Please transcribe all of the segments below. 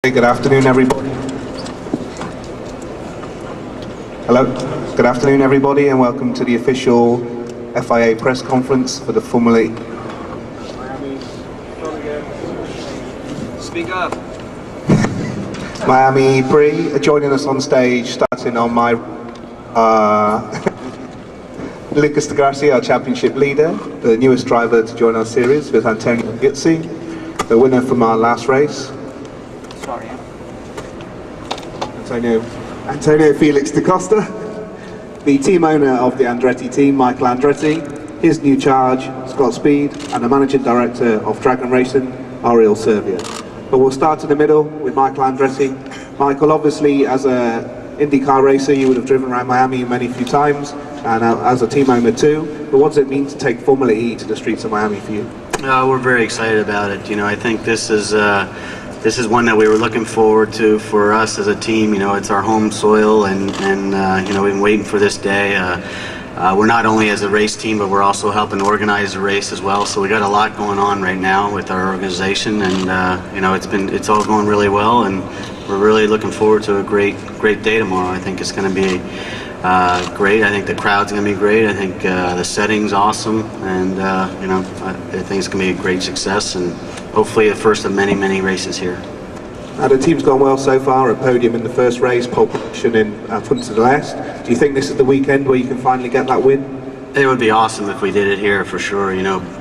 Good afternoon, everybody. Hello. Good afternoon, everybody, and welcome to the official FIA press conference for the Formula E. Speak up. Miami Prix. Joining us on stage, starting on my Lucas de Grassi, our championship leader, the newest driver to join our series, Vitantonio Liuzzi, the winner from our last race. Antonio Felix de Costa, the team owner of the Andretti team, Michael Andretti, his new charge, Scott Speed, and the managing director of Dragon Racing, Oriol Servià. But we'll start in the middle with Michael Andretti. Michael, obviously as an IndyCar racer you would have driven around Miami many few times, and as a team owner too, but what does it mean to take Formula E to the streets of Miami for you? We're very excited about it. I think this is one that we were looking forward to for us as a team. It's our home soil, and we've been waiting for this day. We're not only as a race team, but we're also helping organize the race as well. So we got a lot going on right now with our organization, and it's all going really well, and we're really looking forward to a great day tomorrow. I think it's going to be great. I think the crowd's going to be great. I think the setting's awesome, and I think it's going to be a great success, and hopefully the first of many races here. The team's gone well so far, a podium in the first race, pole position in Punta del Este. Do you think this is the weekend where you can finally get that win? It would be awesome if we did it here for sure,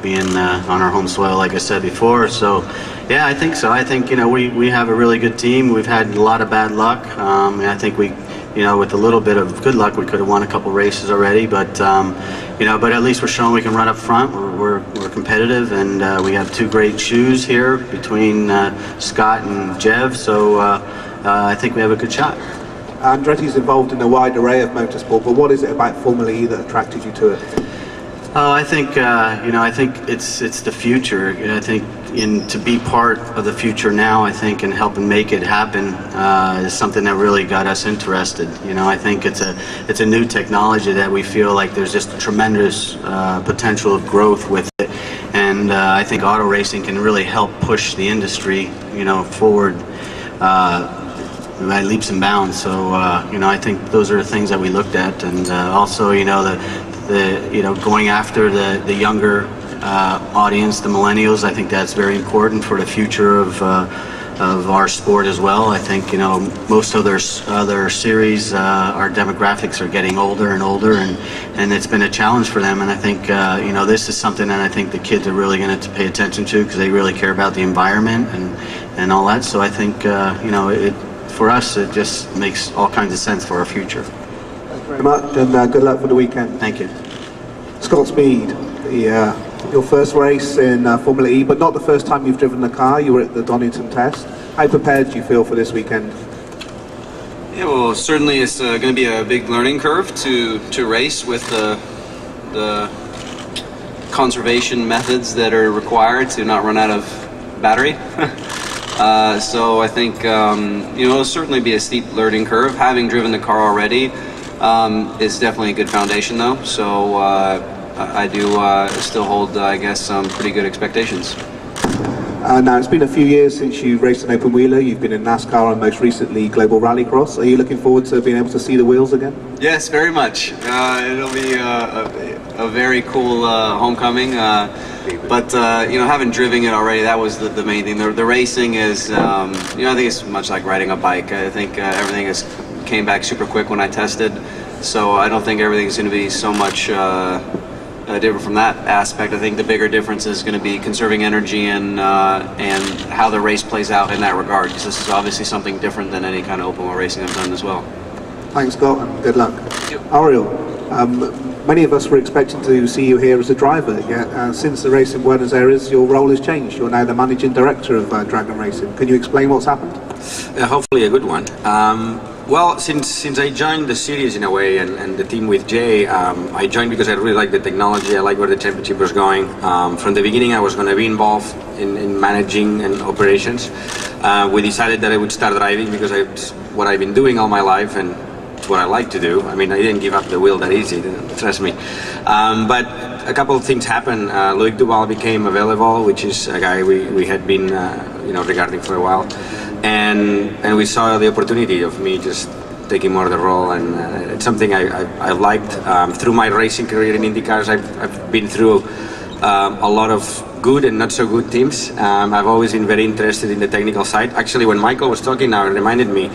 being on our home soil like I said before. So yeah, I think so. I think we have a really good team. We've had a lot of bad luck. And I think we with a little bit of good luck, we could have won a couple races already. But but at least we're showing we can run up front. We're competitive, and we have two great shoes here between Scott and Jev. So I think we have a good shot. Andretti's involved in a wide array of motorsport, but what is it about Formula E that attracted you to it? I think I think it's the future. I think to be part of the future now, I think, and helping make it happen is something that really got us interested. I think it's a new technology that we feel like there's just tremendous potential of growth with it, and I think auto racing can really help push the industry forward by leaps and bounds. So I think those are the things that we looked at, and also the going after the younger audience, the millennials. I think that's very important for the future of our sport as well. I think most of their other series, our demographics are getting older and older, and it's been a challenge for them. And I think this is something that I think the kids are really going to pay attention to, because they really care about the environment and all that. So I think for us it just makes all kinds of sense for our future. Thank you very much, and good luck for the weekend. Thank you. Scott Speed, your first race in Formula E, but not the first time you've driven the car. You were at the Donington test. How prepared do you feel for this weekend? Yeah, well, certainly it's going to be a big learning curve to race with the conservation methods that are required to not run out of battery. So I think it'll certainly be a steep learning curve. Having driven the car already is definitely a good foundation, though. So I do still hold, I guess, some pretty good expectations. Now, it's been a few years since you raced an open wheeler. You've been in NASCAR and most recently Global Rallycross. Are you looking forward to being able to see the wheels again? Yes, very much. It'll be a very cool homecoming. But having driven it already, that was the main thing. The racing is, I think it's much like riding a bike. I think everything came back super quick when I tested. So I don't think everything's going to be so much different from that aspect. I think the bigger difference is going to be conserving energy and how the race plays out in that regard, because this is obviously something different than any kind of open wheel racing I've done as well. Thanks, Scott, and good luck. Oriol, many of us were expecting to see you here as a driver, yet since the race in Buenos Aires, your role has changed. You're now the managing director of Dragon Racing. Can you explain what's happened? Hopefully a good one. Well, since I joined the series in a way, and the team with Jay, I joined because I really like the technology. I like where the championship was going. From the beginning, I was going to be involved in managing and operations. We decided that I would start driving because it's what I've been doing all my life, and it's what I like to do. I mean, I didn't give up the wheel that easy, trust me. But a couple of things happened. Loic Duval became available, which is a guy we had been regarding for a while. and we saw the opportunity of me just taking more of the role, and it's something I liked. Through my racing career in IndyCars, I've been through a lot of good and not so good teams. I've always been very interested in the technical side. Actually, when Michael was talking now, it reminded me,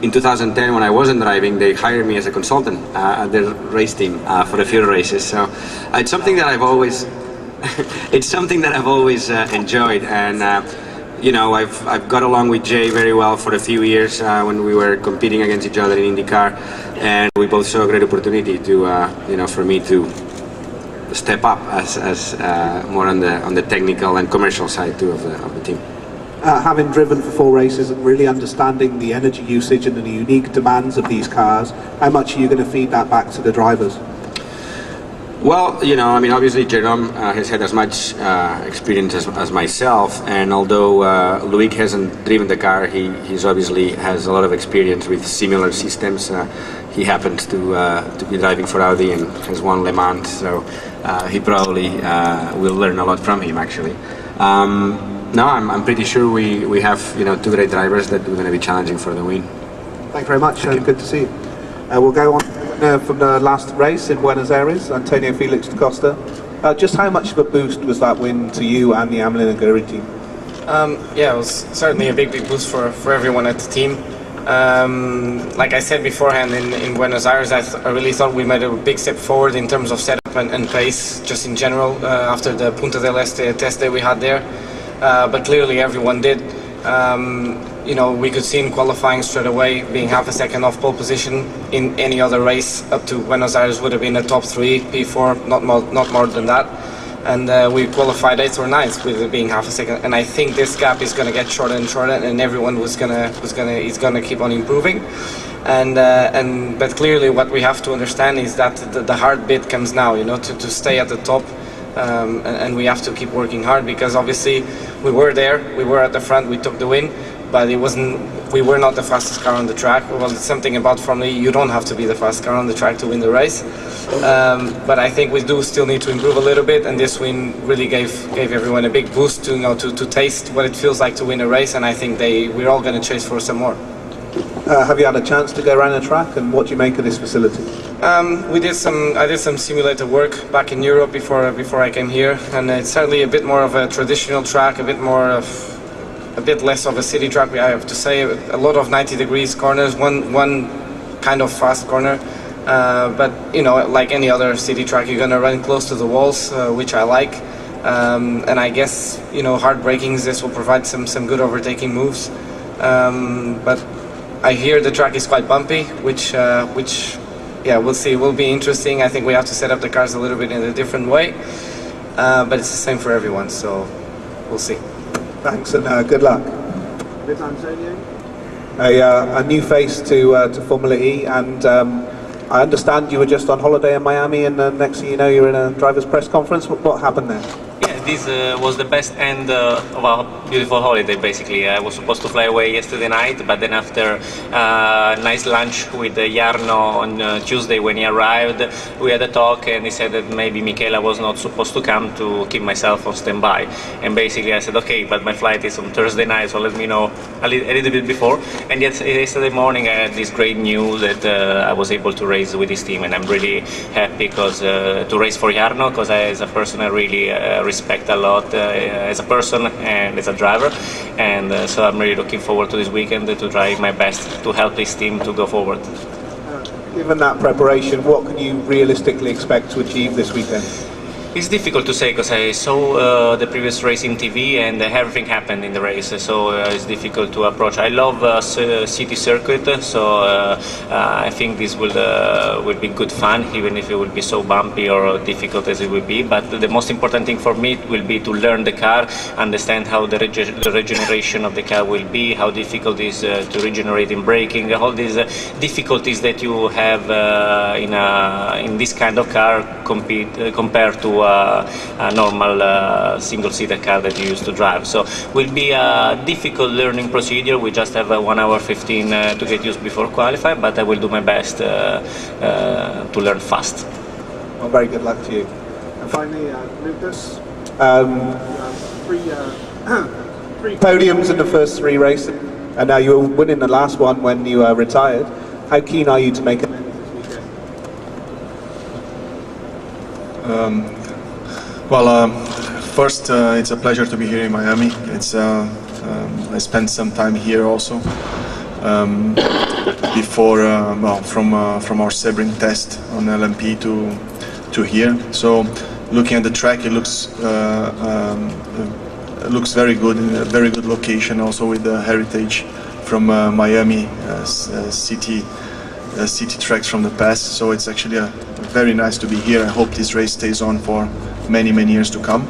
in 2010 when I wasn't driving, they hired me as a consultant at their race team for a few races. So it's something that I've always enjoyed, and you know, I've got along with Jay very well for a few years when we were competing against each other in IndyCar, and we both saw a great opportunity to, you know, for me to step up as more on the technical and commercial side too of the team. Having driven for 4 races and really understanding the energy usage and the unique demands of these cars, how much are you going to feed that back to the drivers? Well, you know, I mean, obviously Jerome has had as much experience as myself, and although Loic hasn't driven the car, he's obviously has a lot of experience with similar systems. He happens to be driving for Audi and has won Le Mans, so he probably will learn a lot from him, actually. No, I'm pretty sure we have, you know, 2 great drivers that we're going to be challenging for the win. Thank you very much, and good to see you. We'll go on from the last race in Buenos Aires, Antonio Felix to Costa. Just how much of a boost was that win to you and the Amlin and Aguri team? Yeah, it was certainly a big boost for everyone at the team. Like I said beforehand, in Buenos Aires, I really thought we made a big step forward in terms of setup and pace, just in general, after the Punta del Este test day we had there. But clearly everyone did. You know, we could see in qualifying straight away, being half a second off pole position in any other race up to Buenos Aires would have been a top 3, P4, not more than that. And we qualified 8th or 9th with it being half a second. And I think this gap is going to get shorter and shorter, and everyone is going to keep on improving. But clearly, what we have to understand is that the hard bit comes now. You know, to stay at the top. And we have to keep working hard, because obviously we were there, we were at the front, we took the win, but we were not the fastest car on the track. Well, it's something about Formula E, you don't have to be the fastest car on the track to win the race. But I think we do still need to improve a little bit, and this win really gave everyone a big boost to, you know, to taste what it feels like to win a race, and I think we're all going to chase for some more. Have you had a chance to go around the track, and what do you make of this facility? I did some simulator work back in Europe before I came here, and it's certainly a bit more of a traditional track, a bit less of a city track. I have to say, a lot of 90 degrees corners, one kind of fast corner, but you know, like any other city track, you're gonna run close to the walls, which I like, and I guess, you know, hard brakings, this will provide some good overtaking moves, but I hear the track is quite bumpy, which yeah, we'll see. It will be interesting. I think we have to set up the cars a little bit in a different way, but it's the same for everyone, so we'll see. Thanks, and good luck. Vitantonio, a new face to Formula E, and I understand you were just on holiday in Miami, and next thing you know, you're in a driver's press conference. What happened there? This was the best end of our beautiful holiday, basically. I was supposed to fly away yesterday night, but then after a nice lunch with Jarno on Tuesday when he arrived, we had a talk, and he said that maybe Michela was not supposed to come, to keep myself on standby. And basically I said, okay, but my flight is on Thursday night, so let me know a little bit before. And yet yesterday morning I had this great news that I was able to race with his team, and I'm really happy because to race for Jarno, because as a person I really respect a lot as a person and as a driver, and so I'm really looking forward to this weekend to try my best to help this team to go forward. Given that preparation, what can you realistically expect to achieve this weekend? It's difficult to say because I saw the previous race in TV and everything happened in the race, so it's difficult to approach. I love city circuit, so I think this will be good fun, even if it will be so bumpy or difficult as it will be. But the most important thing for me will be to learn the car, understand how the regeneration of the car will be, how difficult it is to regenerate in braking, all these difficulties that you have in this kind of car compared to a normal single-seater car that you used to drive. So will be a difficult learning procedure. We just have 1 hour 15 to get used before qualify, but I will do my best to learn fast. Well, very good luck to you. And finally, Lucas, three podiums in the first 3 races. And now you were winning the last one when you retired. How keen are you to make amends this weekend? First, it's a pleasure to be here in Miami. I spent some time here also before, from our Sebring test on LMP to here. So, looking at the track, it looks very good, in a very good location, also with the heritage from Miami city tracks from the past. So it's actually very nice to be here. I hope this race stays on for many years to come.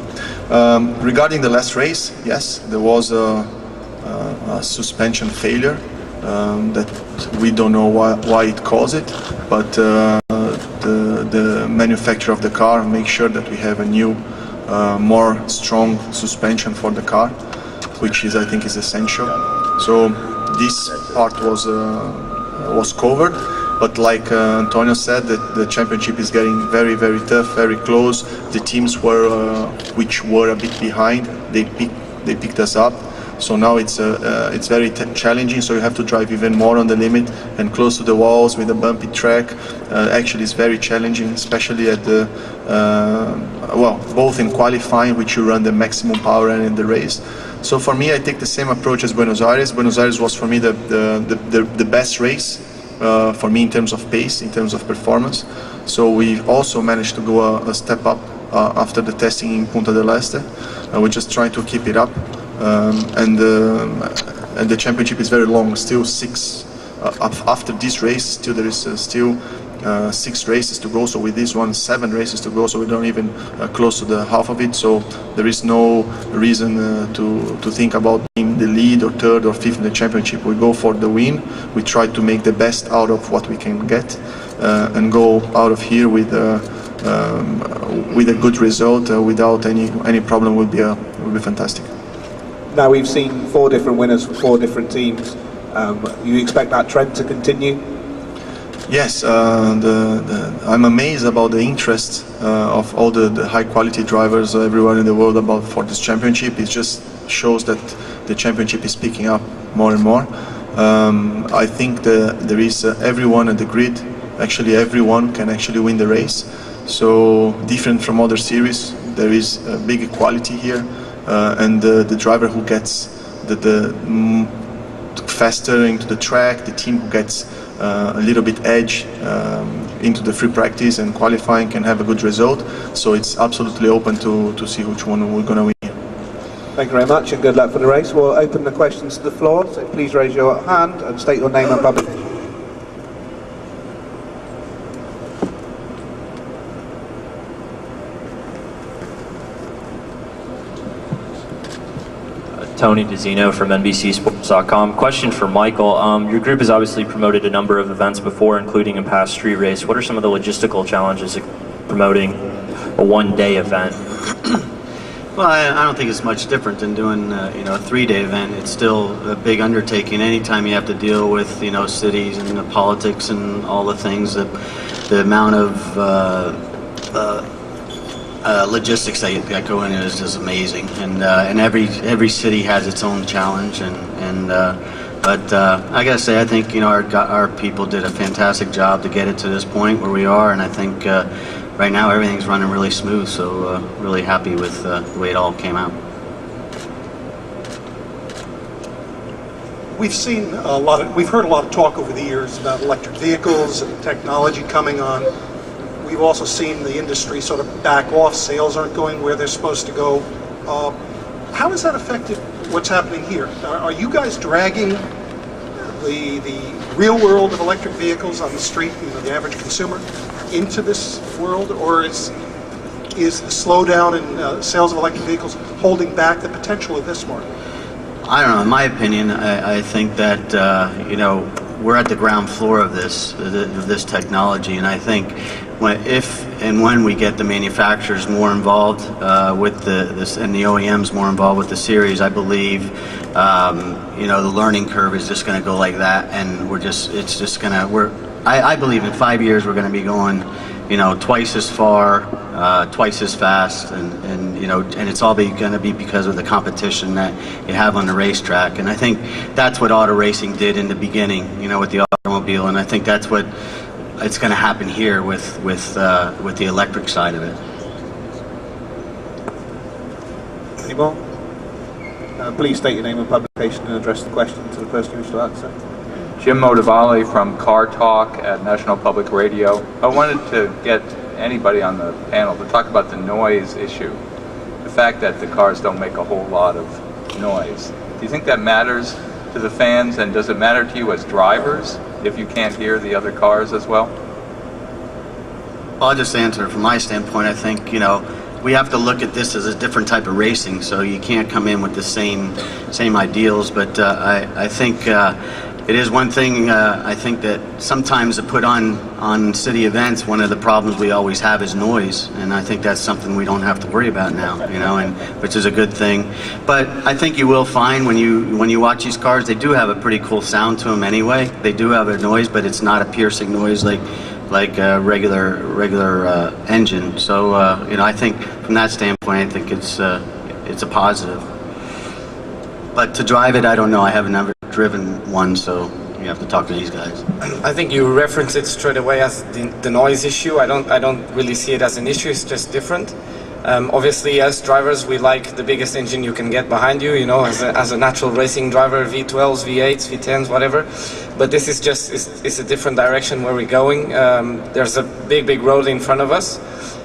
Regarding the last race, yes, there was a suspension failure that we don't know why it caused it, but the manufacturer of the car makes sure that we have a new, more strong suspension for the car, which I think is essential. So this part was covered. But like Antonio said, the championship is getting very tough, very close. The teams which were a bit behind, they picked us up. So now it's very challenging. So you have to drive even more on the limit and close to the walls with a bumpy track. Actually, it's very challenging, especially at the both in qualifying, which you run the maximum power and in the race. So for me, I take the same approach as Buenos Aires. Buenos Aires was for me the best race. For me in terms of pace, in terms of performance. So we also managed to go a step up after the testing in Punta del Este. We're just trying to keep it up. And the championship is very long, still after this race, still there is still 6 races to go. So with this one, 7 races to go, so we don't even close to the half of it. So there is no reason to think about being the lead or 3rd or 5th in the championship. We go for the win. We try to make the best out of what we can get and go out of here with a good result without any problem. Will be fantastic. Now we've seen 4 different winners for 4 different teams. You expect that trend to continue? Yes, I'm amazed about the interest of all the high-quality drivers everywhere in the world for this championship. It just shows that the championship is picking up more and more. I think there is everyone at the grid. Actually, everyone can actually win the race. So different from other series, there is a big equality here, and the driver who gets the faster into the track, the team who gets a little bit edge into the free practice and qualifying can have a good result. So it's absolutely open to see which one we're going to win. Thank you very much and good luck for the race. We'll open the questions to the floor, so please raise your hand and state your name and publication. Tony DeZino from NBCSports.com. Question for Michael. Your group has obviously promoted a number of events before, including a past street race. What are some of the logistical challenges of promoting a one-day event? Well, I don't think it's much different than doing a 3-day event. It's still a big undertaking. Anytime you have to deal with cities and the politics and all the things, the amount of logistics that go in is just amazing, and every city has its own challenge, but I gotta say, I think our people did a fantastic job to get it to this point where we are, and I think right now everything's running really smooth. So really happy with the way it all came out. We've heard a lot of talk over the years about electric vehicles and technology coming on. We've also seen the industry sort of back off. Sales aren't going where they're supposed to go. How has that affected what's happening here? Are you guys dragging the real world of electric vehicles on the street, the average consumer, into this world, or is the slowdown in sales of electric vehicles holding back the potential of this market? I don't know. In my opinion, I think that we're at the ground floor of this technology, and I think when we get the manufacturers more involved with and the OEMs more involved with the series, I believe the learning curve is just going to go like that, and I believe in 5 years we're going to be going twice as far, twice as fast, and it's all going to be because of the competition that you have on the racetrack. And I think that's what auto racing did in the beginning, with the automobile, and I think that's what it's going to happen here with the electric side of it. Any more? Please state your name and publication and address the question to the person who wish to answer. Jim Modavale from Car Talk at National Public Radio. I wanted to get anybody on the panel to talk about the noise issue. The fact that the cars don't make a whole lot of noise. Do you think that matters to the fans, and does it matter to you as drivers if you can't hear the other cars as well? I'll just answer from my standpoint. I think, we have to look at this as a different type of racing, so you can't come in with the same ideals, but I think it is one thing, I think that sometimes to put on city events, one of the problems we always have is noise, and I think that's something we don't have to worry about now, and which is a good thing. But I think you will find when you watch these cars, they do have a pretty cool sound to them anyway. They do have a noise, but it's not a piercing noise like a regular engine. So I think from that standpoint, I think it's a positive. But to drive it, I don't know. I haven't ever driven one, so you have to talk to these guys. I think you reference it straight away as the noise issue. I don't really see it as an issue. It's just different. Obviously, as drivers, we like the biggest engine you can get behind you. As a natural racing driver, V12s, V8s, V10s, whatever. But this is just it's a different direction where we're going. There's a big road in front of us,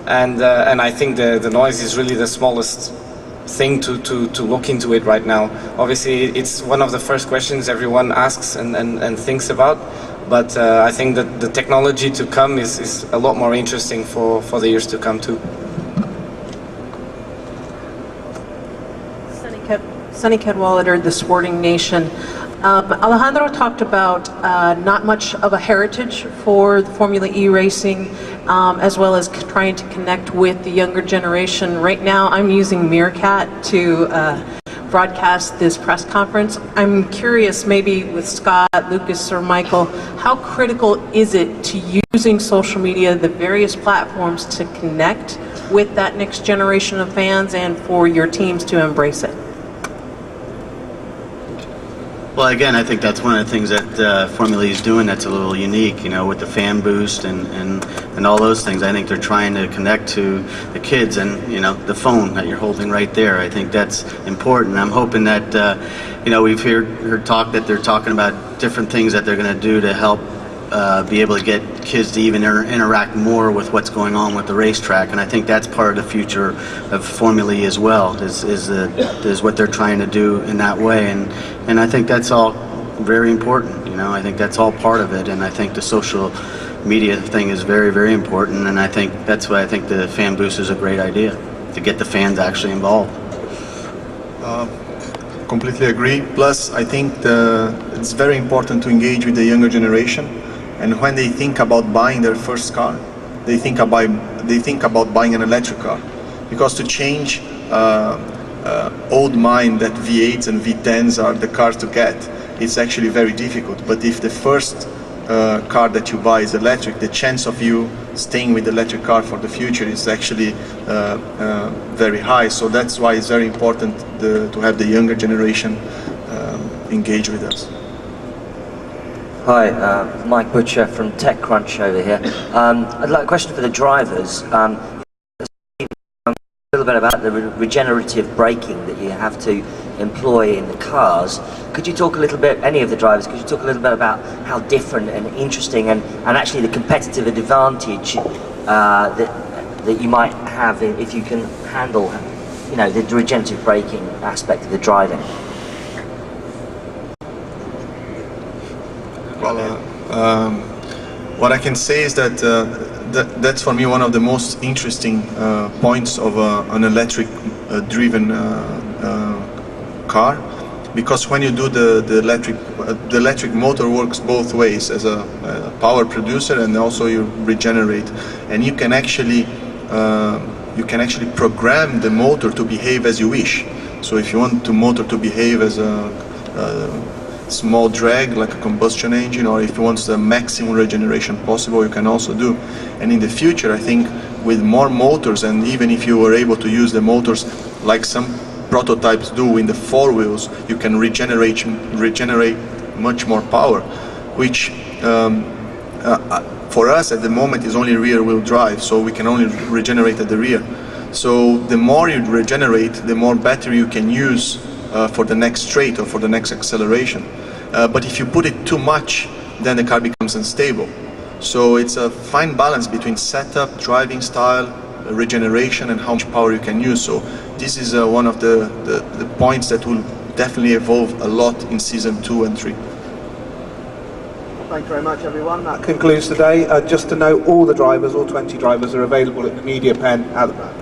and I think the noise is really the smallest thing to look into it right now. Obviously, it's one of the first questions everyone asks and thinks about, but I think that the technology to come is a lot more interesting for the years to come too. Sunny Cadwallader, The Sporting Nation. Alejandro talked about not much of a heritage for the Formula E racing, as well as trying to connect with the younger generation. Right now, I'm using Meerkat to broadcast this press conference. I'm curious, maybe with Scott, Lucas, or Michael, how critical is it to using social media, the various platforms, to connect with that next generation of fans and for your teams to embrace it? Well, again, I think that's one of the things that Formula E is doing that's a little unique, with the fan boost and all those things. I think they're trying to connect to the kids and, the phone that you're holding right there. I think that's important. I'm hoping that, we've heard talk that they're talking about different things that they're going to do to help be able to get kids to even interact more with what's going on with the racetrack, and I think that's part of the future of Formula E as well. Is what they're trying to do in that way, and I think that's all very important. I think that's all part of it, and I think the social media thing is very, very important, and I think that's why I think the fan boost is a great idea to get the fans actually involved. Completely agree. Plus, I think it's very important to engage with the younger generation. And when they think about buying their first car, they think about buying an electric car, because to change old mind that V8s and V10s are the cars to get, it's actually very difficult. But if the first car that you buy is electric, the chance of you staying with the electric car for the future is actually very high. So that's why it's very important to have the younger generation engage with us. Hi, Mike Butcher from TechCrunch over here. I'd like a question for the drivers. A little bit about the regenerative braking that you have to employ in the cars. Could you talk a little bit, any of the drivers, could you talk a little bit about how different and interesting and actually the competitive advantage that you might have if you can handle, the regenerative braking aspect of the driving? Well, what I can say is that that's for me one of the most interesting points of an electric driven car, because when you do the electric motor works both ways, as a power producer, and also you regenerate, and you can actually program the motor to behave as you wish. So if you want the motor to behave as a small drag like a combustion engine, or if you want the maximum regeneration possible, you can also do. And in the future, I think with more motors, and even if you were able to use the motors like some prototypes do in the four wheels, you can regenerate much more power, which for us at the moment is only rear wheel drive, so we can only regenerate at the rear. So the more you regenerate, the more battery you can use for the next straight or for the next acceleration. But if you put it too much, then the car becomes unstable. So it's a fine balance between setup, driving style, regeneration, and how much power you can use. So this is one of the points that will definitely evolve a lot in season 2 and 3. Thank you very much, everyone. That concludes today. Just to note, all the drivers, all 20 drivers, are available at the media pen at the back.